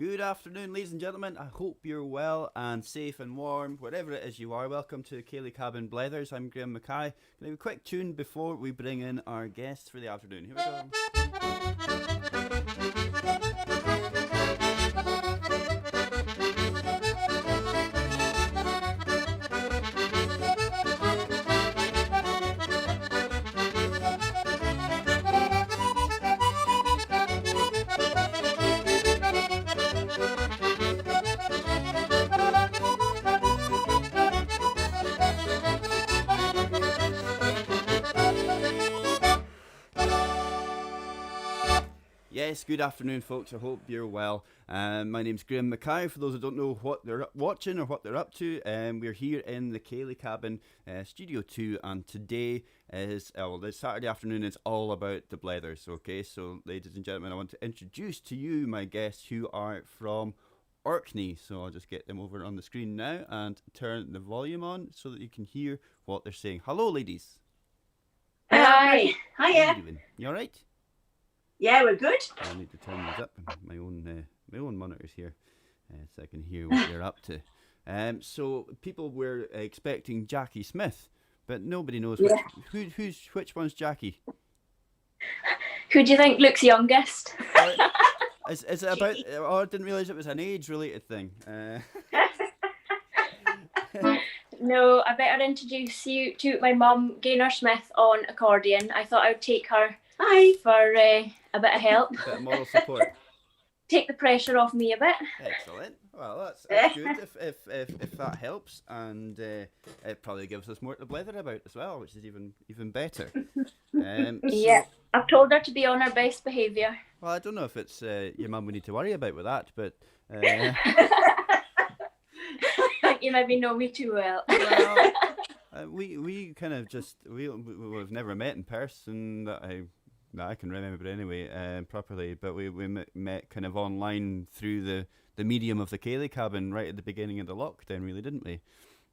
Good afternoon, ladies and gentlemen. I hope you're well and safe and warm, wherever it is you are. Welcome to Ceilidh Cabin, Blethers. I'm Graeme Mackay. Going to have a quick tune before we bring in our guests for the afternoon. Here we go. Yes, good afternoon, folks. I hope you're well. My name's Graeme Mackay. For those who don't know what they're watching or what they're up to, we're here in the Ceilidh Cabin, Studio 2, and today is, this Saturday afternoon is all about the Blethers, okay? So, ladies and gentlemen, I want to introduce to you my guests who are from Orkney. So I'll just get them over on the screen now and turn the volume on so that you can hear what they're saying. Hello, ladies. Hi. How are you doing? You all right? Yeah, we're good. I need to turn these up. My own monitors here, so I can hear what they're up to. So people were expecting Jacqui Smith, but nobody knows which one's Jacqui. Who do you think looks youngest? Is it about? Oh, I didn't realise it was an age-related thing. No, I better introduce you to my mum, Gaynor Smith, on accordion. I thought I would take her for a bit of help. A bit of moral support. Take the pressure off me a bit. Excellent. Well, that's good if that helps, and it probably gives us more to blether about as well, which is even better. Yeah, I've told her to be on her best behaviour. Well, I don't know if it's your mum we need to worry about with that, but You maybe know me too well. Well, we kind of just we've never met in person that I can remember anyway properly, but we met kind of online through the medium of the Ceilidh Cabin right at the beginning of the lockdown, really, didn't we?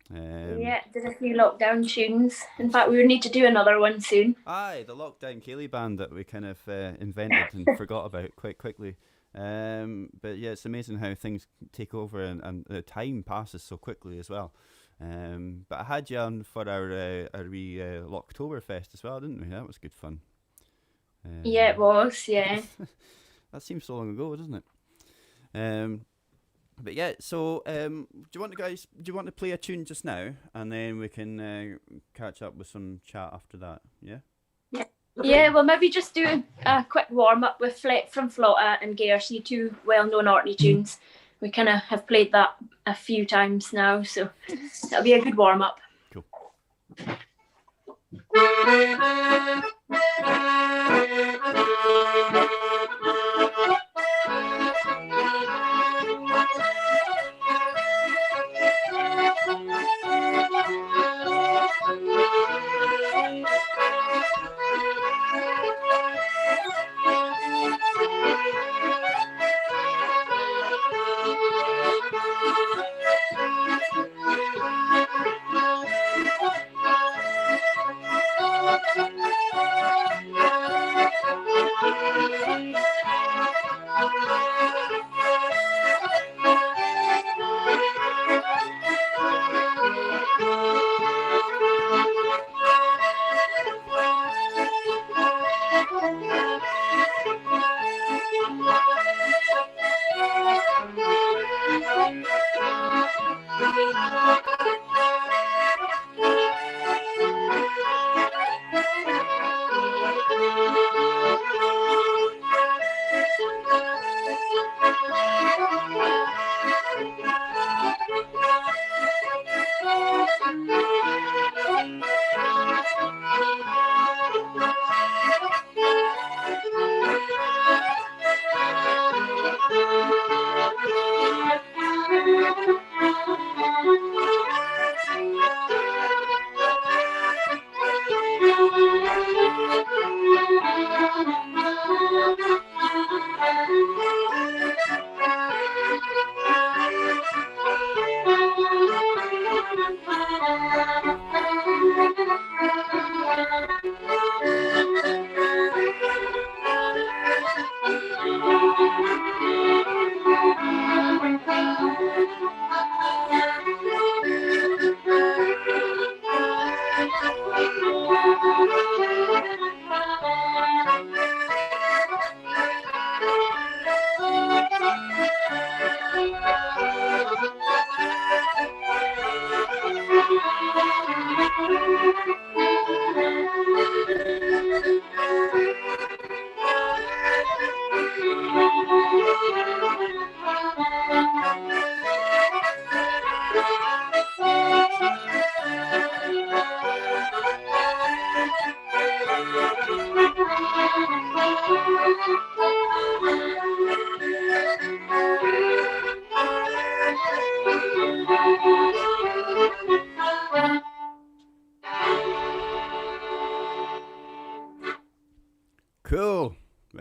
Yeah, did a few lockdown tunes. In fact, we need to do another one soon. Aye, the lockdown Ceilidh band that we kind of invented and forgot about quite quickly. But yeah, it's amazing how things take over and the time passes so quickly as well. But I had you on for our wee Locktoberfest as well, didn't we? That was good fun. Yeah, it was, yeah. That seems so long ago, doesn't it? But yeah, so do you want to play a tune just now, and then we can catch up with some chat after that? Yeah. Yeah, well, maybe just do a quick warm up with Flet from Flotta and Gaersey, two well-known Orkney tunes. We kind of have played that a few times now, so that'll be a good warm up. Cool.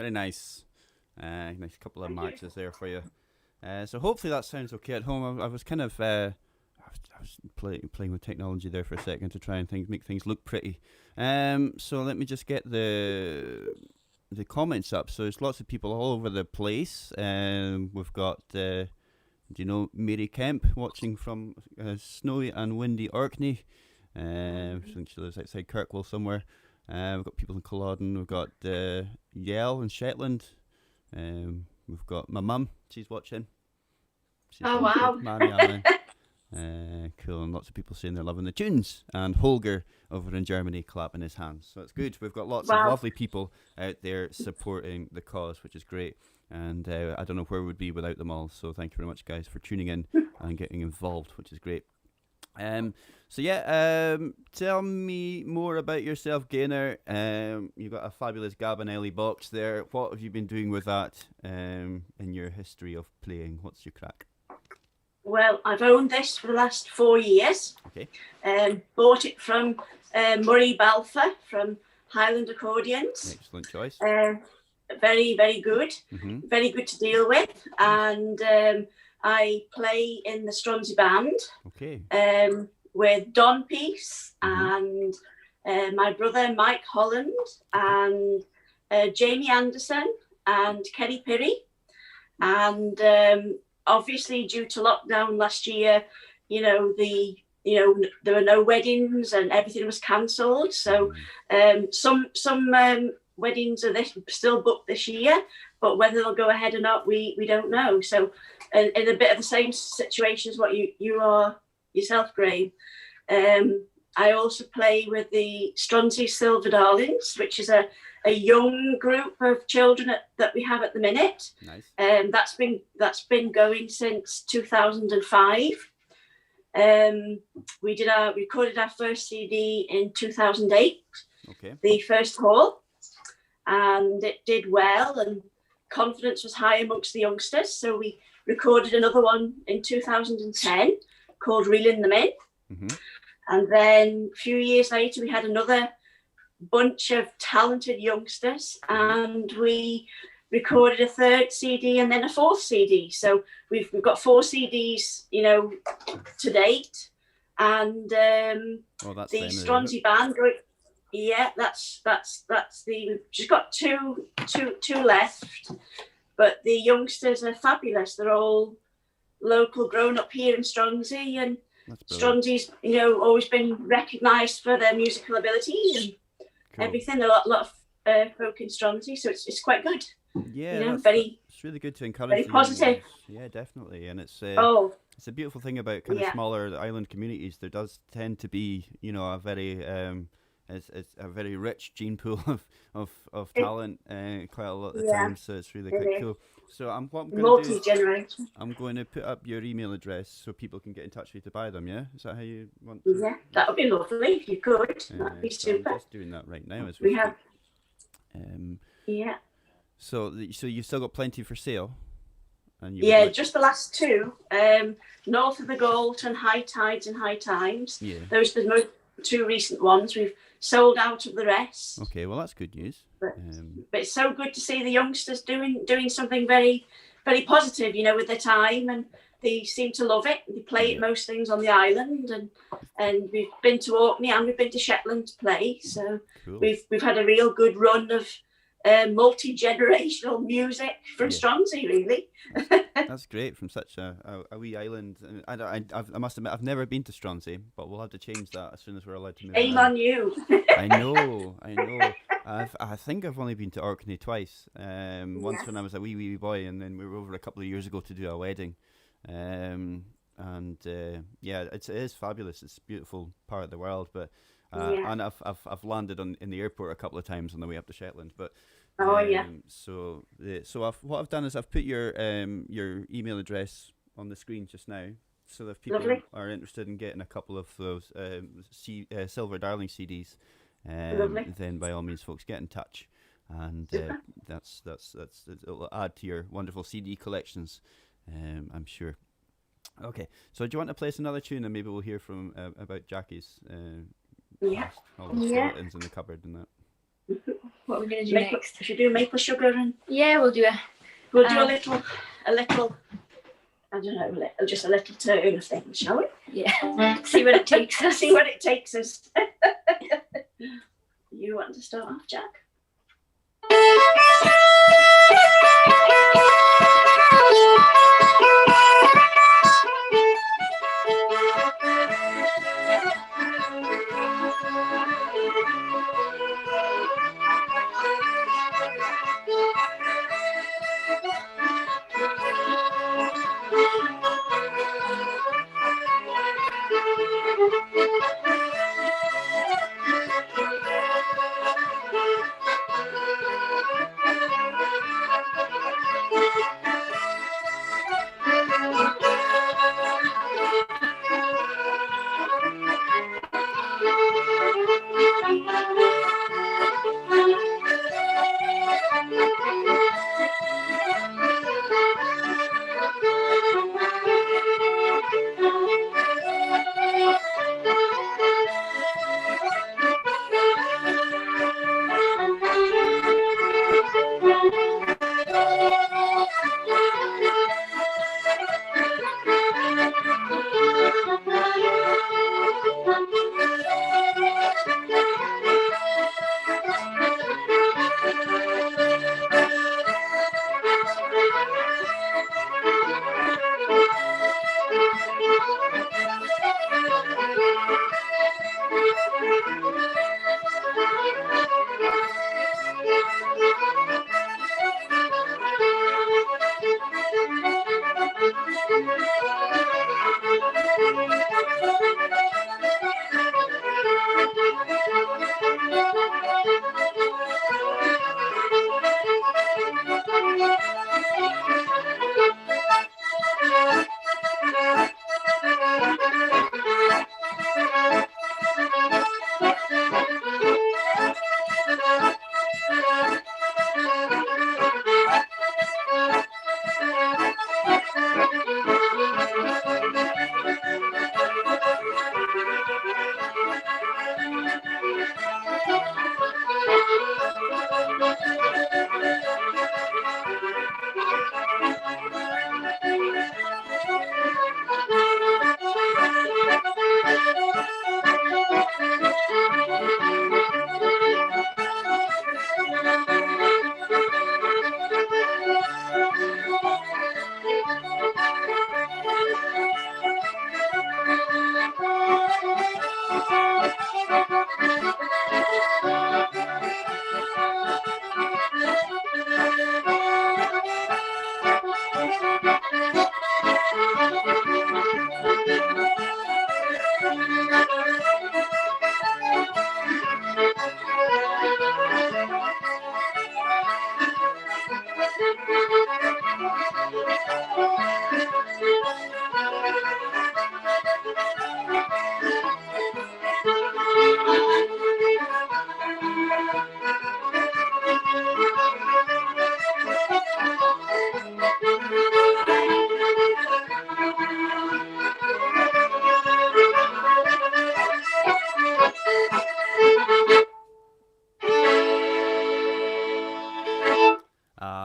Very nice. Nice couple of marches there for you. So hopefully that sounds okay at home. I was kind of I was playing with technology there for a second to try and make things look pretty. So let me just get the comments up. So there's lots of people all over the place. We've got do you know Mary Kemp watching from snowy and windy Orkney? I think she lives outside Kirkwall somewhere. We've got people in Culloden. We've got Yell in Shetland. We've got my mum. She's watching. Oh wow! Mary Allen. Cool, and lots of people saying they're loving the tunes. And Holger over in Germany clapping his hands. So it's good. We've got lots of lovely people out there supporting the cause, which is great. And I don't know where we would be without them all. So thank you very much, guys, for tuning in and getting involved, which is great. Tell me more about yourself, Gaynor. You've got a fabulous Gabinelli box there. What have you been doing with that in your history of playing? What's your crack? Well, I've owned this for the last 4 years. Okay. Bought it from Murray Balfour from Highland Accordions. Excellent choice. Very, very good. Mm-hmm. Very good to deal with. And I play in the Stronsey band. Okay. With Don Peace and my brother Mike Holland and Jamie Anderson and Kerry Pirry. And obviously, due to lockdown last year, there were no weddings and everything was cancelled. So some weddings are still booked this year, but whether they'll go ahead or not, we don't know. So in a bit of the same situation as what you are yourself, Graeme. I also play with the Stronsey Silver Darlings, which is a young group of children that we have at the minute. Nice. That's been going since 2005. We recorded our first CD in 2008. Okay. The first haul, and it did well, and confidence was high amongst the youngsters. So we recorded another one in 2010 called Reeling Them In. Mm-hmm. And then a few years later, we had another bunch of talented youngsters, and we recorded a third CD and then a fourth CD. So we've got 4 CDs, to date. And the Stronsey band, we've just got two left. But the youngsters are fabulous. They're all local, grown up here in Stronsey, and Stronsey's, always been recognised for their musical ability and everything. A lot of folk in Stronsey, so it's quite good. Yeah, it's really good to encourage. Very positive. Yeah, definitely, and it's a beautiful thing about kind of smaller island communities. There does tend to be, a very it's a very rich gene pool of talent quite a lot of the time. So it's really quite cool. So I'm going to put up your email address so people can get in touch with you to buy them. Yeah, is that how you want to? Yeah, that would be lovely if you could. That'd be super. I'm just doing that right now as we speak. Yeah. So you've still got plenty for sale. And just the last 2. North of the Galt and High Tides and High Times. Yeah. Those are the most 2 recent ones. We've sold out of the rest. Okay, well that's good news. But it's so good to see the youngsters doing something very, very positive, with their time, and they seem to love it. They play at most things on the island, and we've been to Orkney and we've been to Shetland to play. So cool. We've had a real good run of multi-generational music from Stronsey, really. That's great from such a wee island. I must admit, I've never been to Stronsey, but we'll have to change that as soon as we're allowed to move. Aim on you. I know. I think I've only been to Orkney twice. Once when I was a wee boy, and then we were over a couple of years ago to do a wedding. It is fabulous. It's a beautiful part of the world, but and I've landed in the airport a couple of times on the way up to Shetland, but. So what I've done is I've put your email address on the screen just now, so that if people are interested in getting a couple of those Silver Darling CDs, then by all means, folks, get in touch, and that's it'll add to your wonderful CD collections, I'm sure. Okay, so do you want to play us another tune, and maybe we'll hear from about Jacqui's all the skeletons in the cupboard and that. what we're going to do next. Should we do maple sugar and? Yeah, we'll do a little. I don't know, just a little turn of things, shall we? Yeah. See what it takes us. See what it takes us. You want to start off, Jack?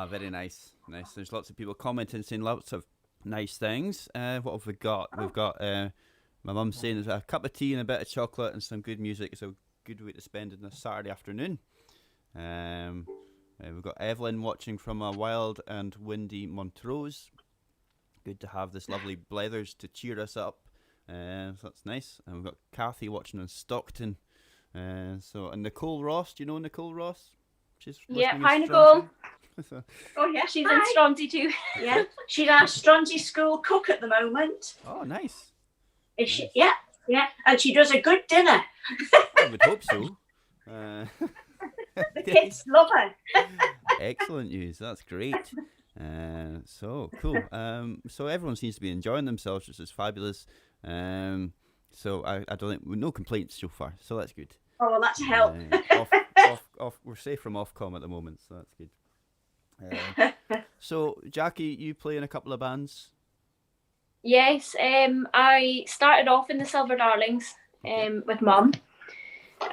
Very nice. There's lots of people commenting, saying lots of nice things. What have we got? We've got my mum saying there's a cup of tea and a bit of chocolate and some good music. It's a good way to spend it on a Saturday afternoon. We've got Evelyn watching from a wild and windy Montrose. Good to have this lovely Blethers to cheer us up. So that's nice. And we've got Kathy watching in Stockton. And Nicole Ross. Do you know Nicole Ross? Hi Nicole. Oh yeah, she's in Stronsey too. Yeah, she's our Stronsey school cook at the moment. Oh, nice. Is she? Yeah, and she does a good dinner. I would hope so. The kids love her. Excellent news. That's great. So cool. So everyone seems to be enjoying themselves, which is fabulous. So I don't think no complaints so far. So that's good. Oh well, that's a help. We're safe from Ofcom at the moment, so that's good. So Jacqui, you play in a couple of bands? Yes, I started off in the Silver Darlings with Mum,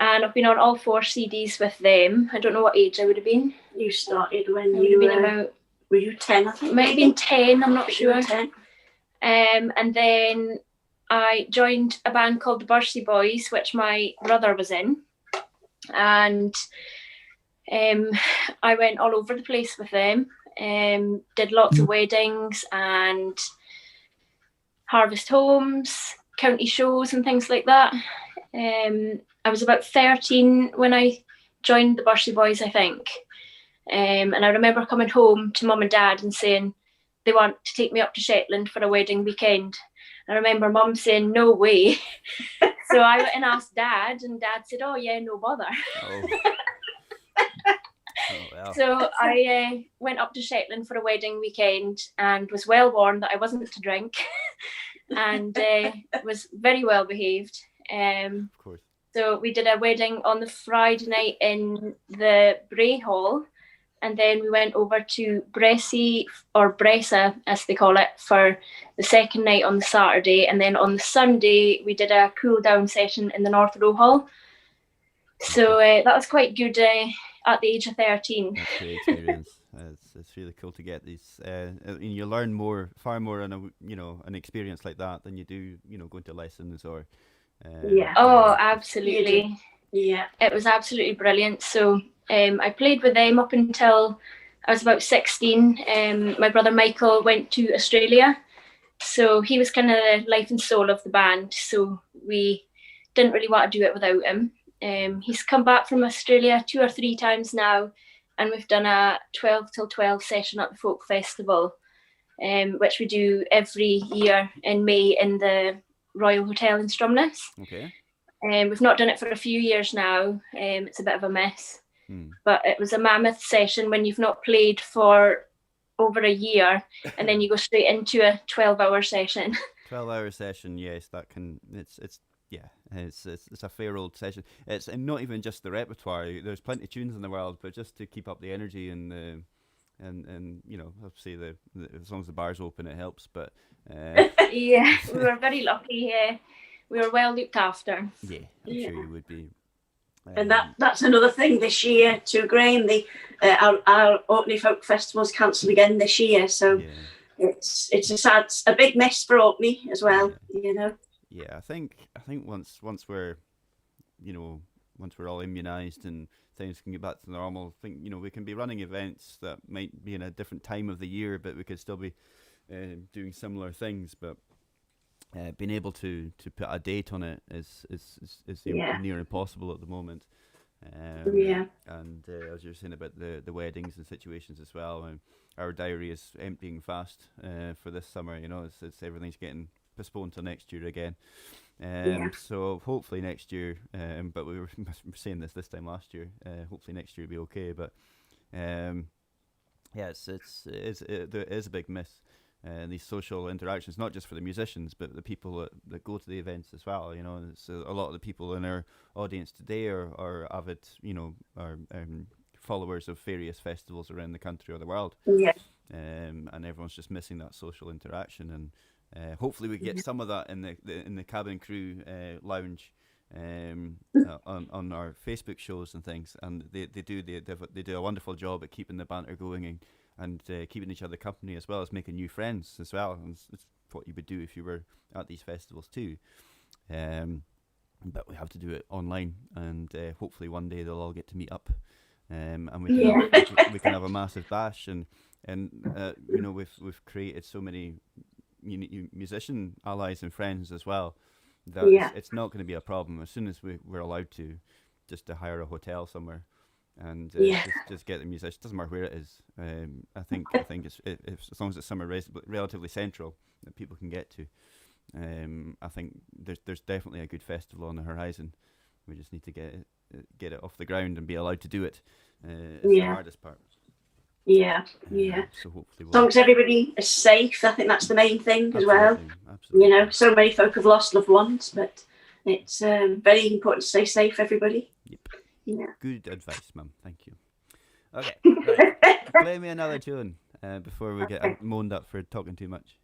and I've been on all 4 CDs with them. I don't know what age I would have been. You started when I would have been about... Were you 10, I think? Might have been 10, I'm not sure. 10. And then I joined a band called the Bursey Boys, which my brother was in. And I went all over the place with them. Did lots of weddings and harvest homes, county shows and things like that. I was about 13 when I joined the Bursey Boys, I think. And I remember coming home to mum and dad and saying they want to take me up to Shetland for a wedding weekend. I remember mum saying, no way. So I went and asked dad, and dad said, oh yeah, no bother. Oh. Oh, wow. So I went up to Shetland for a wedding weekend and was well warned that I wasn't to drink and was very well behaved. Of course. So we did a wedding on the Friday night in the Bray Hall, and then we went over to Bressy, or Bressa as they call it, for the second night on the Saturday, and then on the Sunday we did a cool down session in the North Row Hall. So that was quite good at the age of 13. That's a great experience. It's really cool to get these. You learn far more on an experience like that than you do, going to lessons or. Yeah. Oh, absolutely. Yeah. It was absolutely brilliant. So I played with them up until I was about 16. My brother Michael went to Australia, so he was kind of the life and soul of the band. So we didn't really want to do it without him. He's come back from Australia 2 or 3 times now, and we've done a 12 till 12 session at the Folk Festival, which we do every year in May in the Royal Hotel in Stromness. Okay. We've not done it for a few years now. It's a bit of a mess. But it was a mammoth session when you've not played for over a year and then you go straight into a 12-hour session. 12-hour session, yes, that can. It's a fair old session. It's not even just the repertoire. There's plenty of tunes in the world, but just to keep up the energy and obviously as long as the bar's open, it helps. But yeah, we were very lucky. We were well looked after. Yeah, I'm sure you would be. And that's another thing this year too, Graeme. Our Orkney Folk Festival's cancelled again this year, so it's a big miss for Orkney as well. Yeah, I think once we're all immunised and things can get back to normal, I think we can be running events that might be in a different time of the year, but we could still be doing similar things. But being able to put a date on it is near impossible at the moment. And as you were saying about the weddings and situations as well, our diary is emptying fast for this summer. It's everything's getting postponed till next year again. So hopefully next year, but we were saying this time last year, hopefully next year will be okay. But it is a big miss. These social interactions, not just for the musicians, but the people that go to the events as well. So a lot of the people in our audience today are avid, are followers of various festivals around the country or the world. Yeah. And everyone's just missing that social interaction, and hopefully we get some of that in the cabin crew lounge. On our Facebook shows and things, and they do a wonderful job at keeping the banter going and keeping each other company, as well as making new friends as well. And it's what you would do if you were at these festivals too. But we have to do it online, and hopefully one day they'll all get to meet up, and we can have a massive bash. And we've created so many musician allies and friends as well, that it's not going to be a problem as soon as we're allowed to hire a hotel somewhere and just get the musicians. Doesn't matter where it is. I think it's as long as it's somewhere relatively central that people can get to. I think there's definitely a good festival on the horizon. We just need to get it off the ground and be allowed to do it. It's the hardest part. So hopefully, as long as everybody is safe, I think that's the main thing as well. Absolutely. So many folk have lost loved ones, but it's very important to stay safe, everybody. Yep. Yeah. Good advice, Mum. Thank you. Okay, right. Play me another tune before we get moaned up for talking too much.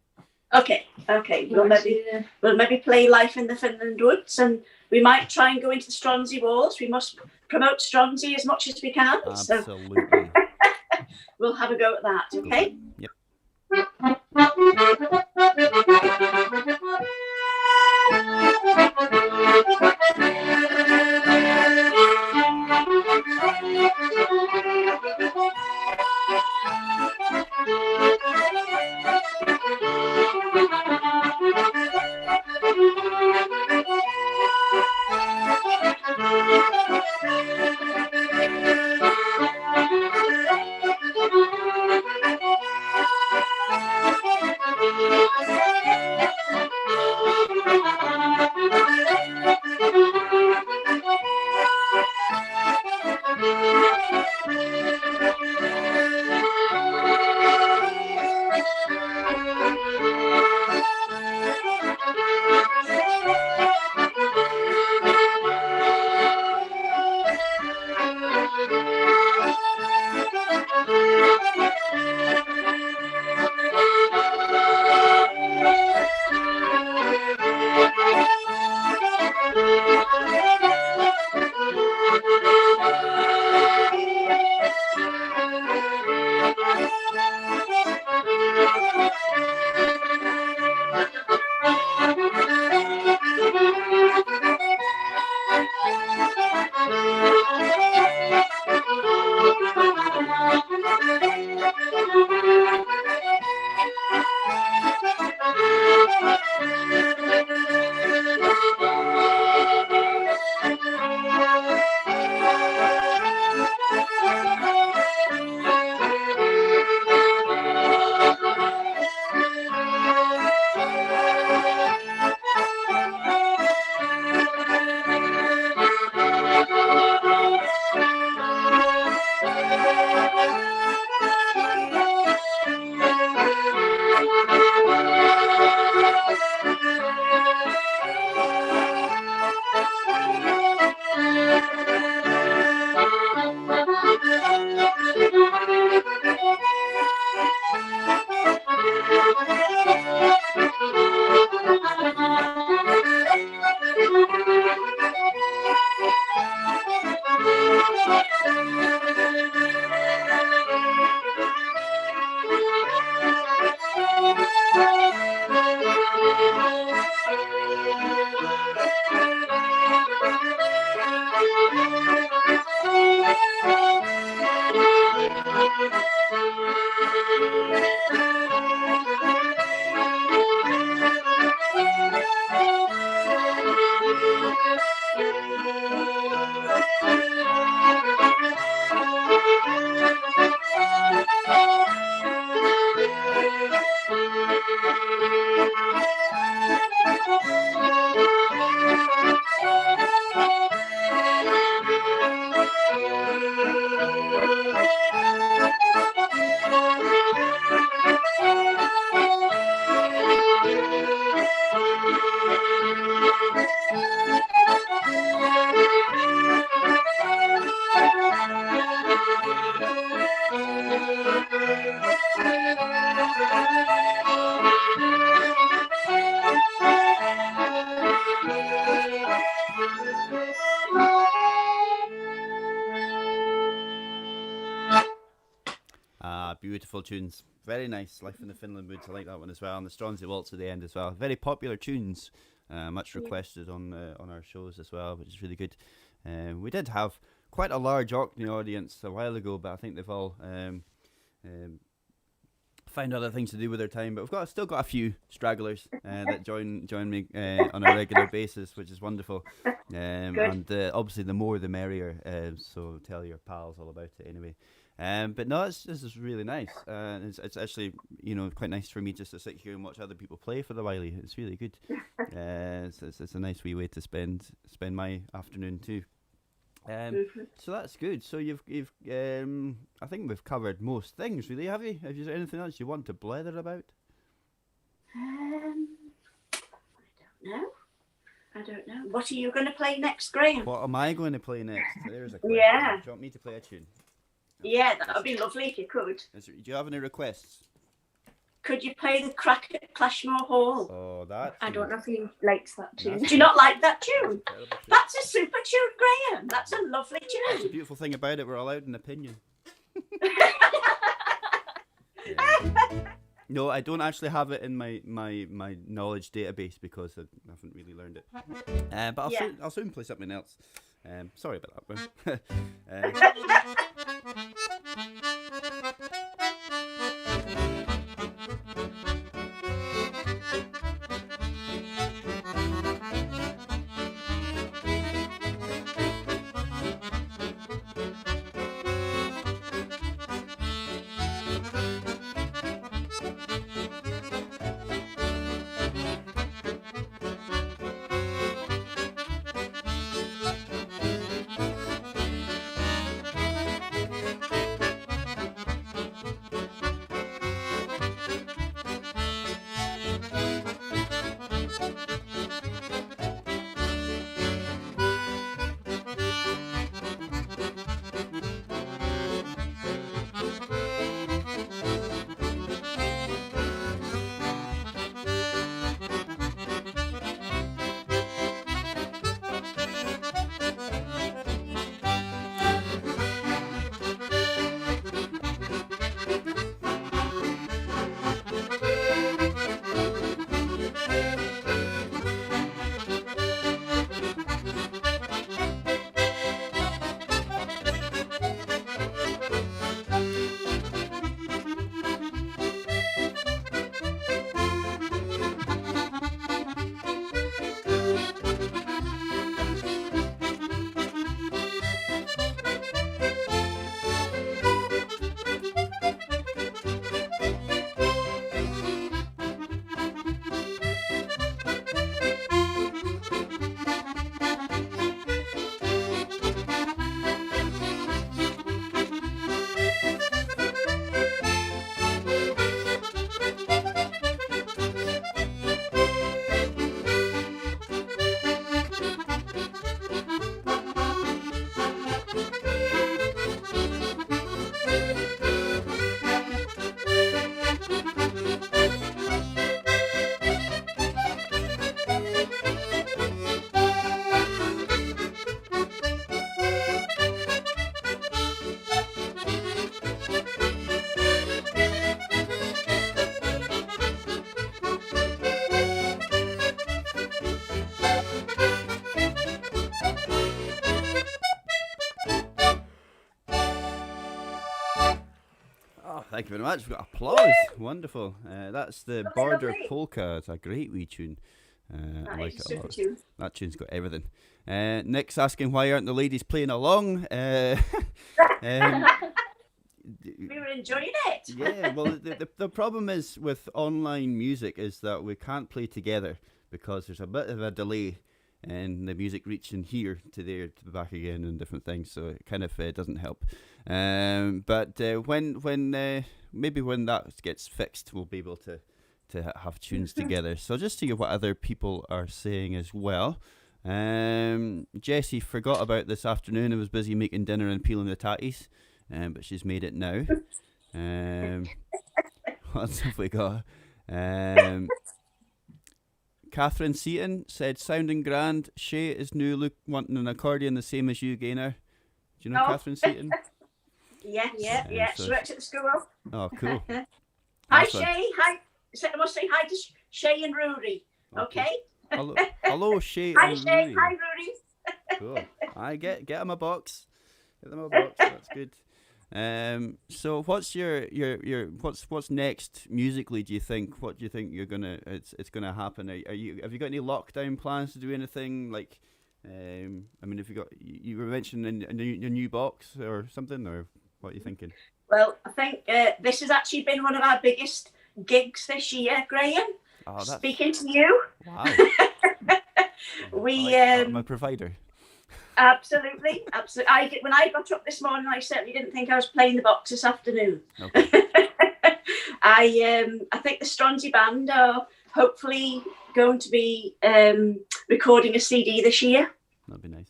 Okay. We'll maybe play "Life in the Finland Woods," and we might try and go into the Stronsay walls. We must promote Stronsay as much as we can. Absolutely. So we'll have a go at that, okay? Yep. Beautiful tunes. Very nice. Life in the Finland Woods. I like that one as well. And the Stronsay Waltz at the end as well. Very popular tunes. Much requested on our shows as well, which is really good. We did have quite a large Orkney audience a while ago, but I think they've all find other things to do with their time. But we've still got a few stragglers that join me on a regular basis, which is wonderful. And obviously the more the merrier. So tell your pals all about it anyway. But no, this is really nice. It's actually, quite nice for me just to sit here and watch other people play for the while. It's really good. It's a nice wee way to spend my afternoon too. So that's good. So you've I think we've covered most things, really. Have you? Is there anything else you want to blether about? I don't know. What are you going to play next, Graeme? What am I going to play next? There's a question. Yeah. Do you want me to play a tune? Yeah, that would be lovely if you could. Do you have any requests? could you play the crack at Clashmore Hall? Oh, that. I don't know if he likes that tune. Do you not like that tune? Terrible tune. That's a super tune, Graham. That's a lovely That's the tune. beautiful thing about it. We're allowed an opinion. No, I don't actually have it in my knowledge database because I haven't really learned it. But I'll soon play something else. Sorry about that. Thank you very much. We've got applause. Wonderful. That's the Border Polka. It's a great wee tune. I like it a lot. Tune. That tune's got everything. Nick's asking why aren't the ladies playing along? We were enjoying it. Yeah, well, the problem is with online music is that we can't play together because there's a bit of a delay in the music reaching here to there to back again and different things, so it kind of doesn't help. But when maybe when that gets fixed, we'll be able to have tunes together. So just to hear what other people are saying as well. Jessie forgot about this afternoon and was busy making dinner and peeling the tatties, but she's made it now. What else have we got? Catherine Seaton said, sounding grand. Shay is new, wanting an accordion the same as you, Gaynor. Do you know Catherine Seaton? Yeah. So She works at the school. Oh, cool. Hi, Nice one. Shay. Hi. I must say hi to Shay and Rory. Okay. Hello, Shay Hi, and Shay. Rory. Hi, Rory. Cool. I get them a box. Get them a box. That's good. So what's what's next musically? Do you think? What do you think it's gonna happen? Have you got any lockdown plans to do anything like? I mean, have you got? You were mentioning a new box or something, or what are you thinking? Well, I think this has actually been one of our biggest gigs this year, Graham. Oh, Speaking to you. Wow. I'm a provider. Absolutely. When I got up this morning, I certainly didn't think I was playing the box this afternoon. Okay. I think the Stronzy Band are hopefully going to be recording a CD this year. That'd be nice.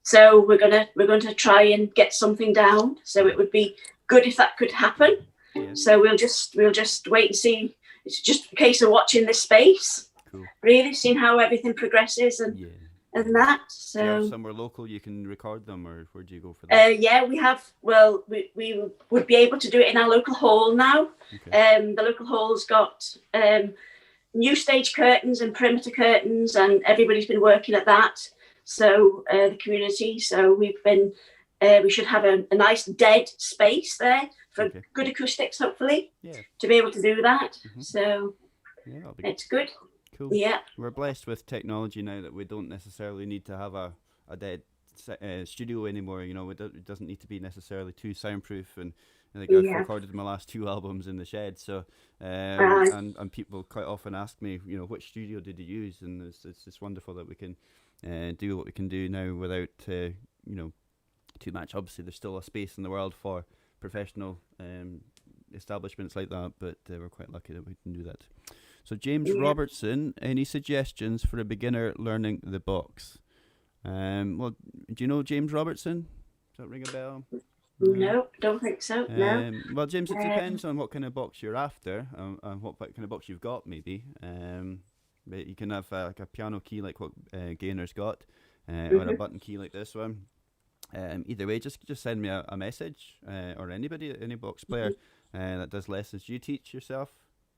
So we're going to try and get something down. So it would be good if that could happen. Yeah. So we'll just wait and see it's just a case of watching this space, Cool. really seeing how everything progresses and that. So do you have somewhere local you can record them, or where do you go for that? yeah, we have. Well, we would be able to do it in our local hall now. Okay. The local hall's got new stage curtains and perimeter curtains, and everybody's been working at that. So the community. So we've been. We should have a nice dead space there for good acoustics, hopefully, to be able to do that. So it's good. Cool. Yeah. We're blessed with technology now that we don't necessarily need to have a dead studio anymore. You know, it doesn't need to be necessarily too soundproof. And I think I've recorded my last 2 albums in the shed. So and people quite often ask me, you know, which studio did you use? And it's just wonderful that we can do what we can do now without you know, too much. Obviously, there's still a space in the world for professional establishments like that, but we're quite lucky that we can do that. So James Robertson, any suggestions for a beginner learning the box? Well, do you know James Robertson? Does that ring a bell? No, don't think so. No. Well, James, it depends on what kind of box you're after, and what kind of box you've got, maybe. But you can have like a piano key like what Gainer's got, or a button key like this one. Either way, just send me a message, or any box player that does lessons. Do you teach yourself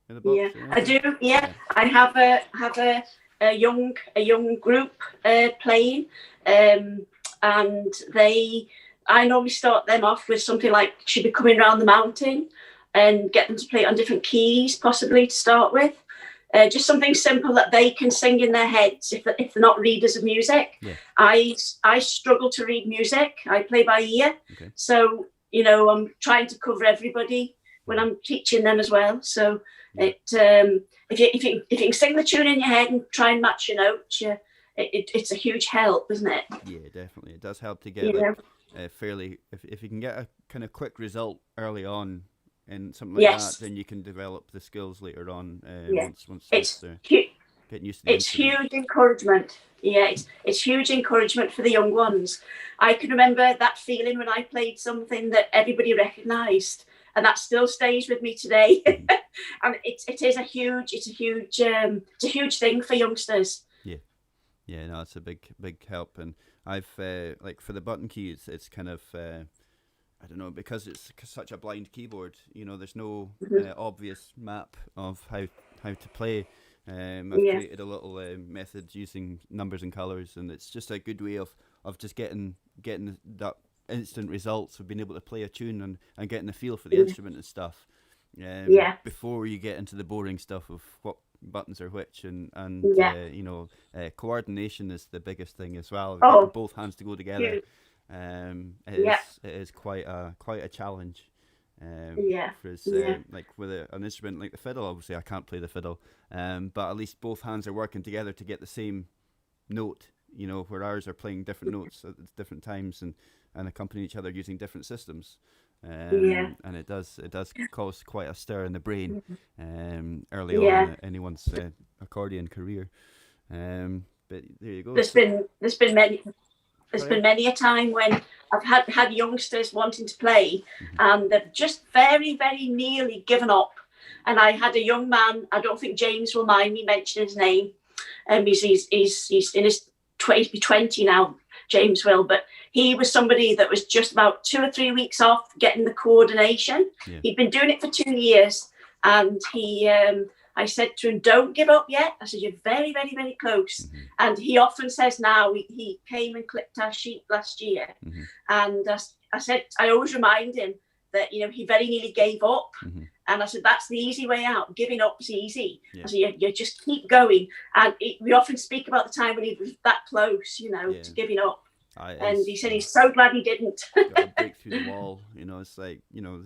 in the box? Yeah, I do. Yeah, I have a young group playing, and I normally start them off with something like "She'll Be Coming Round the Mountain," and get them to play it on different keys, possibly to start with. Just something simple that they can sing in their heads if they're not readers of music. Yeah. I struggle to read music. I play by ear. Okay. So, you know, I'm trying to cover everybody when I'm teaching them as well. So if you can sing the tune in your head and try and match your notes, it's a huge help, isn't it? Yeah, definitely. It does help to get fairly, if you can get a kind of quick result early on, and something like that, then you can develop the skills later on. Once it's getting used to it's huge encouragement. Yeah, it's huge encouragement for the young ones. I can remember that feeling when I played something that everybody recognised, and that still stays with me today. And it is a huge thing for youngsters. Yeah, no, it's a big help. And I've like for the button key, it's kind of. I don't know, because it's such a blind keyboard, you know, there's no obvious map of how to play. I've created a little method using numbers and colours, and it's just a good way of just getting that instant results of being able to play a tune and getting a feel for the instrument and stuff. Before you get into the boring stuff of what buttons are which, and you know, coordination is the biggest thing as well. Getting both hands to go together. It is quite a challenge for us, like with an instrument like the fiddle. Obviously I can't play the fiddle, but at least both hands are working together to get the same note, you know, where ours are playing different notes at different times and accompany each other using different systems. And it does cause quite a stir in the brain early on in anyone's accordion career. But there you go. There's been many a time when I've had youngsters wanting to play, and they've just very, very nearly given up. And I had a young man, I don't think James will mind me mentioning his name. He's in his 20 now, James will, but he was somebody that was just about 2 or 3 weeks off getting the coordination. Yeah. He'd been doing it for 2 years, and I said to him, "Don't give up yet." I said, "You're very, very, very close." And he often says now, he came and clipped our sheep last year. And I said, I always remind him that, you know, he very nearly gave up. And I said, that's the easy way out. Giving up is easy. I said, you just keep going. And we often speak about the time when he was that close, you know, to giving up. And he said he's so glad he didn't. Got to break through the wall, you know. It's like, you know,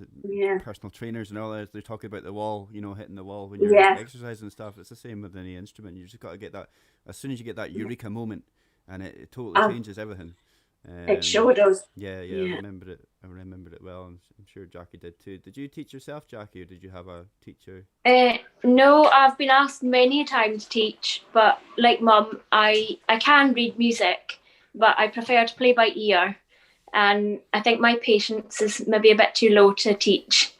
personal trainers and all that, they're talking about the wall, you know, hitting the wall when you're exercising and stuff. It's the same with any instrument. You just got to get that, as soon as you get that eureka moment, and it totally changes everything. It sure does. Yeah. I remembered it well, and I'm sure Jacqui did too. Did you teach yourself, Jacqui, or did you have a teacher? No, I've been asked many times to teach, but like Mum, I can read music, but I prefer to play by ear, and I think my patience is maybe a bit too low to teach.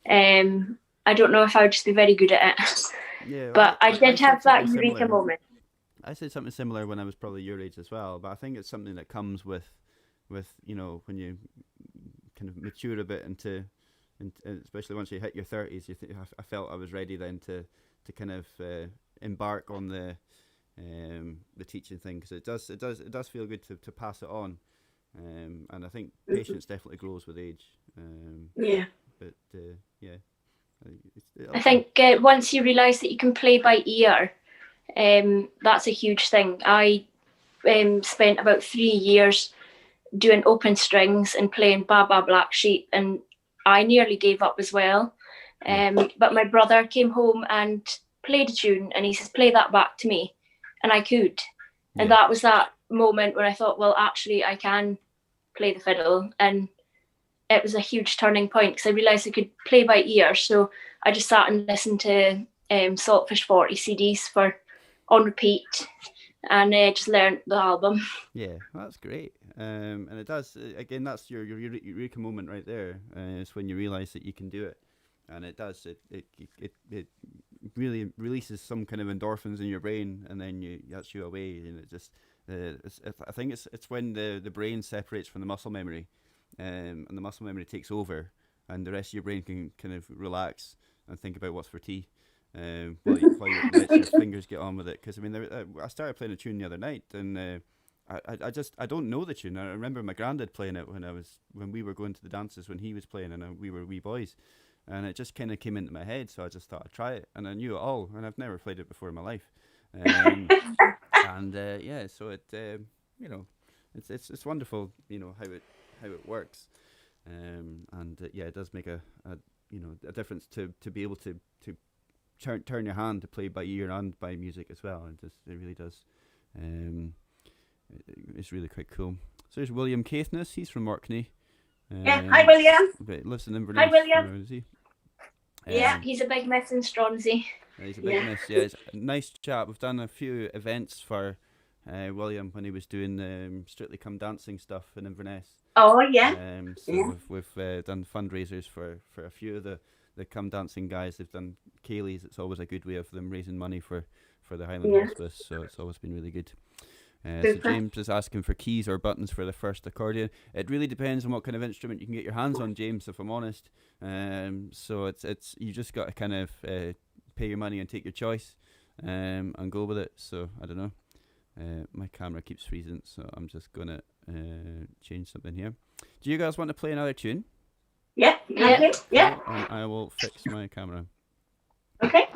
I I don't know if I would just be very good at it. Yeah, But I did said have that something eureka similar. moment. I said something similar when I was probably your age as well, but I think it's something that comes with you know, when you kind of mature a bit into especially once you hit your 30s. I felt I was ready then to kind of embark on the teaching thing, because it does feel good to pass it on, and I think patience definitely grows with age. Yeah. But yeah, I think once you realise that you can play by ear, that's a huge thing. I spent about 3 years doing open strings and playing Ba Ba Black Sheep, and I nearly gave up as well. But my brother came home and played a tune, and he says, "Play that back to me," and I could. And that was that moment where I thought, well, actually, I can play the fiddle, and it was a huge turning point because I realised I could play by ear. So I just sat and listened to Saltfish 40 CDs on repeat, and just learned the album. Yeah, that's great. And it does, again, that's your eureka moment right there. It's when you realise that you can do it, and it does. It really releases some kind of endorphins in your brain, and then that's you away, and it just. I think it's when the brain separates from the muscle memory, and the muscle memory takes over, and the rest of your brain can kind of relax and think about what's for tea. While you let your fingers get on with it. Because I mean, I started playing a tune the other night, and I don't know the tune. I remember my granddad playing it when we were going to the dances when he was playing, and we were wee boys, and it just kind of came into my head. So I just thought I'd try it, and I knew it all, and I've never played it before in my life. And yeah, so it you know, it's wonderful, you know, how it works, and yeah, it does make a difference to be able to turn your hand to play by ear and by music as well. It really does. It's really quite cool. So there's William Caithness. He's from Orkney. Yeah. Hi, William. But lives in Inverness. Hi, William. Where is he? Yeah, he's a big miss in Stronsey. He's a big miss. Yeah, he's a nice chap. We've done a few events for William when he was doing Strictly Come Dancing stuff in Inverness. Oh yeah. So we've done fundraisers for a few of the Come Dancing guys. They've done Ceilidh's. It's always a good way of them raising money for the Highland Hospice, so it's always been really good. So James is asking for keys or buttons for the first accordion. It really depends on what kind of instrument you can get your hands on, James, if I'm honest. So it's you just got to kind of pay your money and take your choice, and go with it. So I don't know. My camera keeps freezing, so I'm just gonna change something here. Do you guys want to play another tune? Yeah. And I will fix my camera. Okay.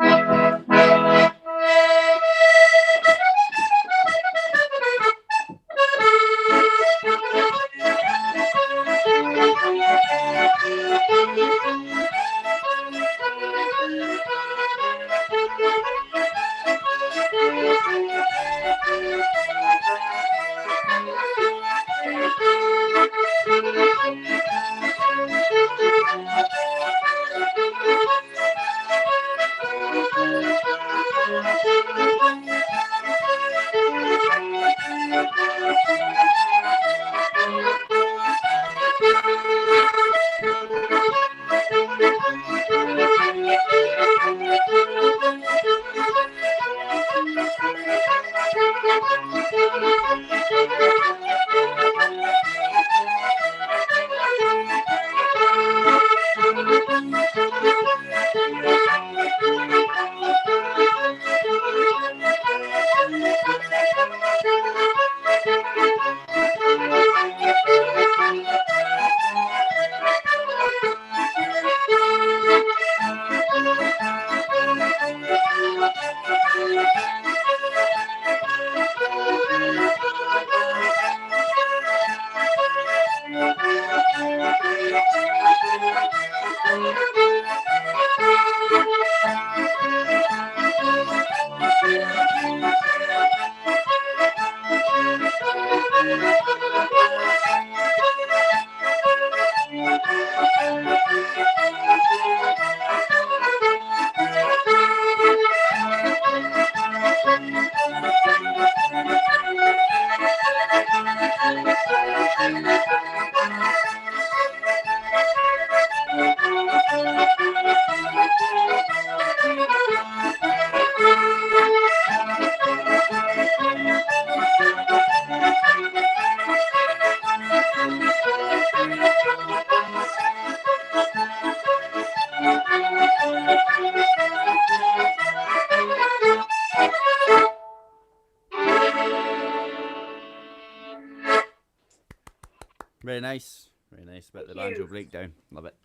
Very nice. Very nice. But the Thank you. banjo breakdown. Love it.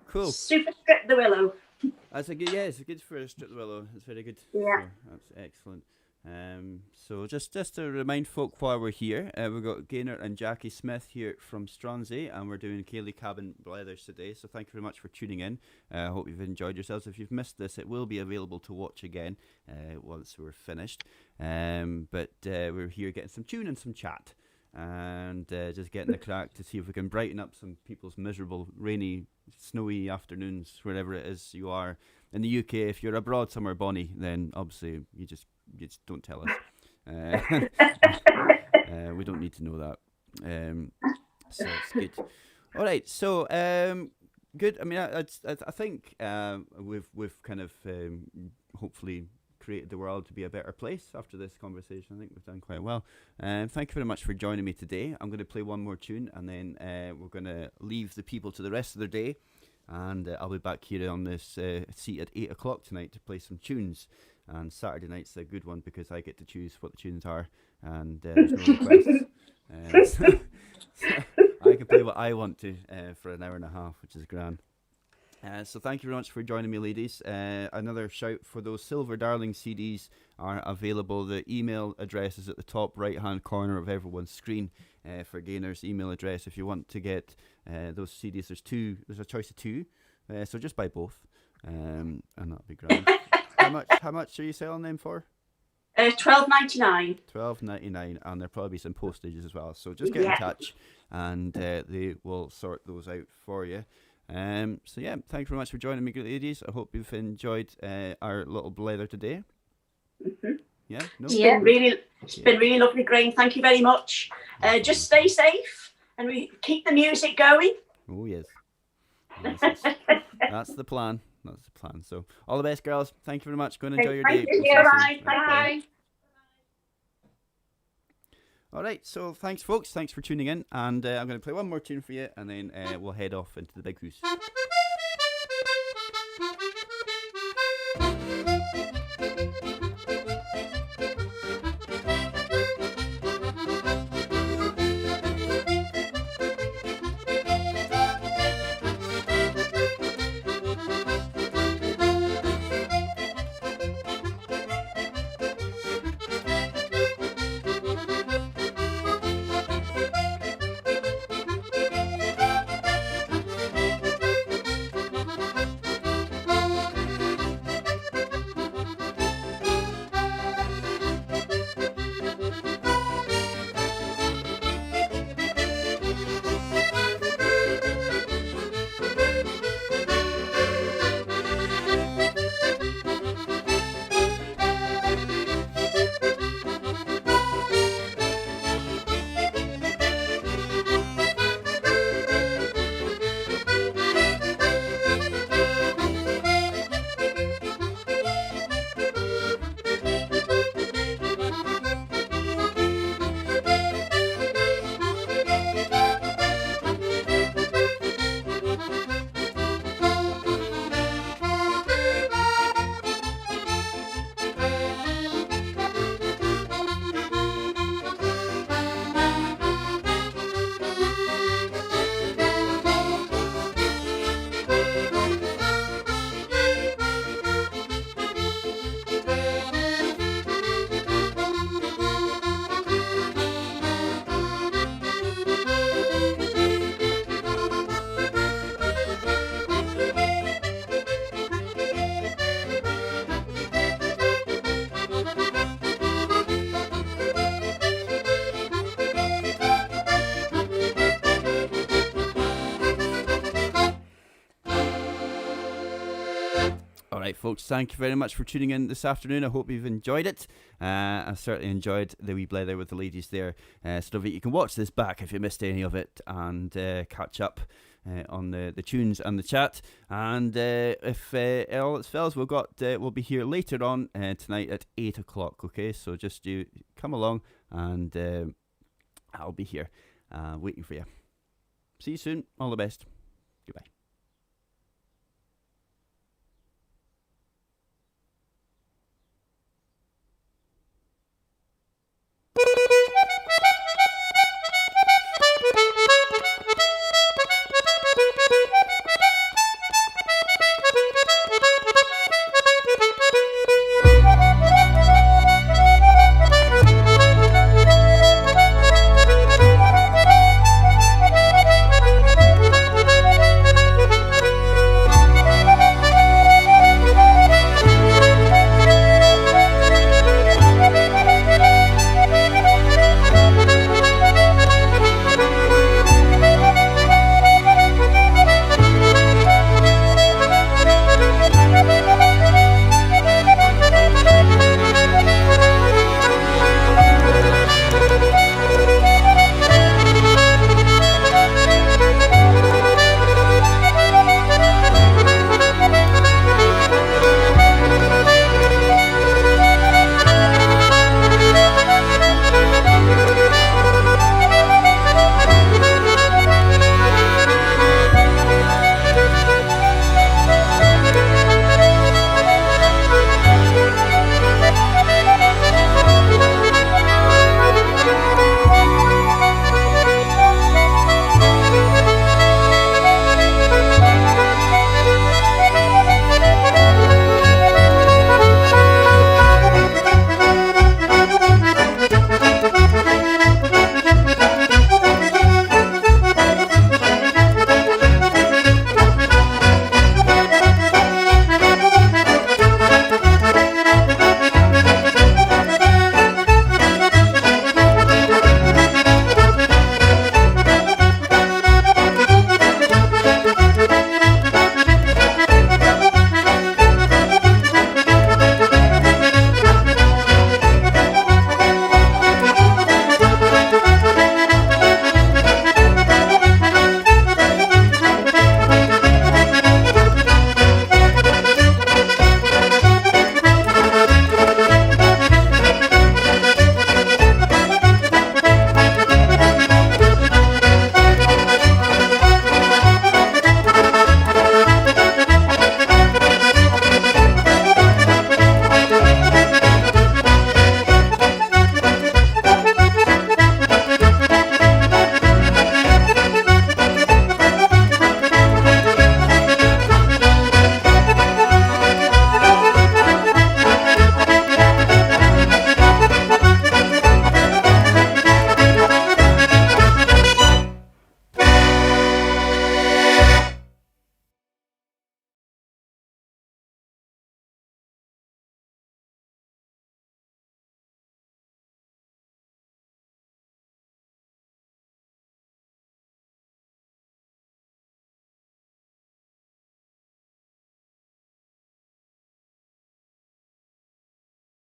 Cool. Super Strip the Willow. That's a good, yeah, it's good for a strip the willow. It's very good. Yeah. So that's excellent. So just to remind folk while we're here, we've got Gaynor and Jacqui Smith here from Stronsay, and we're doing Ceilidh Cabin Blethers today. So thank you very much for tuning in. I hope you've enjoyed yourselves. If you've missed this, it will be available to watch again once we're finished. But we're here getting some tune and some chat, and just getting the crack to see if we can brighten up some people's miserable, rainy, snowy afternoons wherever it is you are. In the UK, if you're abroad somewhere bonny, then obviously you just don't tell us. We don't need to know that. So it's good. All right. So good. I mean, I think we've kind of hopefully created the world to be a better place after this conversation. I think we've done quite well. Thank you very much for joining me today. I'm going to play one more tune, and then we're going to leave the people to the rest of their day. And I'll be back here on this seat at 8 o'clock tonight to play some tunes. And Saturday night's a good one because I get to choose what the tunes are, and there's no requests. So I can play what I want to for an hour and a half, which is grand. So thank you very much for joining me, ladies. Another shout for those Silver Darling CDs are available. The email address is at the top right-hand corner of everyone's screen for Gaynor's email address. If you want to get those CDs, there's a choice of two, so just buy both, and that'll be grand. How much are you selling them for? $12.99. $12.99, and there'll probably be some postages as well. So just get in touch, and they will sort those out for you. So yeah, thanks very much for joining me, ladies. I hope you've enjoyed our little blather today. Mm-hmm. Yeah, no? It's been really lovely, Graeme. Thank you very much. Just stay safe and we keep the music going. Oh yes. That's the plan. That's the plan. So all the best, girls. Thank you very much. Go and enjoy your day. Bye. Bye. All right, so thanks, folks. Thanks for tuning in, and I'm going to play one more tune for you, and then we'll head off into the big hoose. Folks, thank you very much for tuning in this afternoon. I hope you've enjoyed it. I certainly enjoyed the wee blather with the ladies there. So that you can watch this back if you missed any of it, and catch up on the tunes and the chat. And if all else fails, we'll be here later on tonight at 8 o'clock. Okay, so just you come along, and I'll be here waiting for you. See you soon. All the best. Goodbye.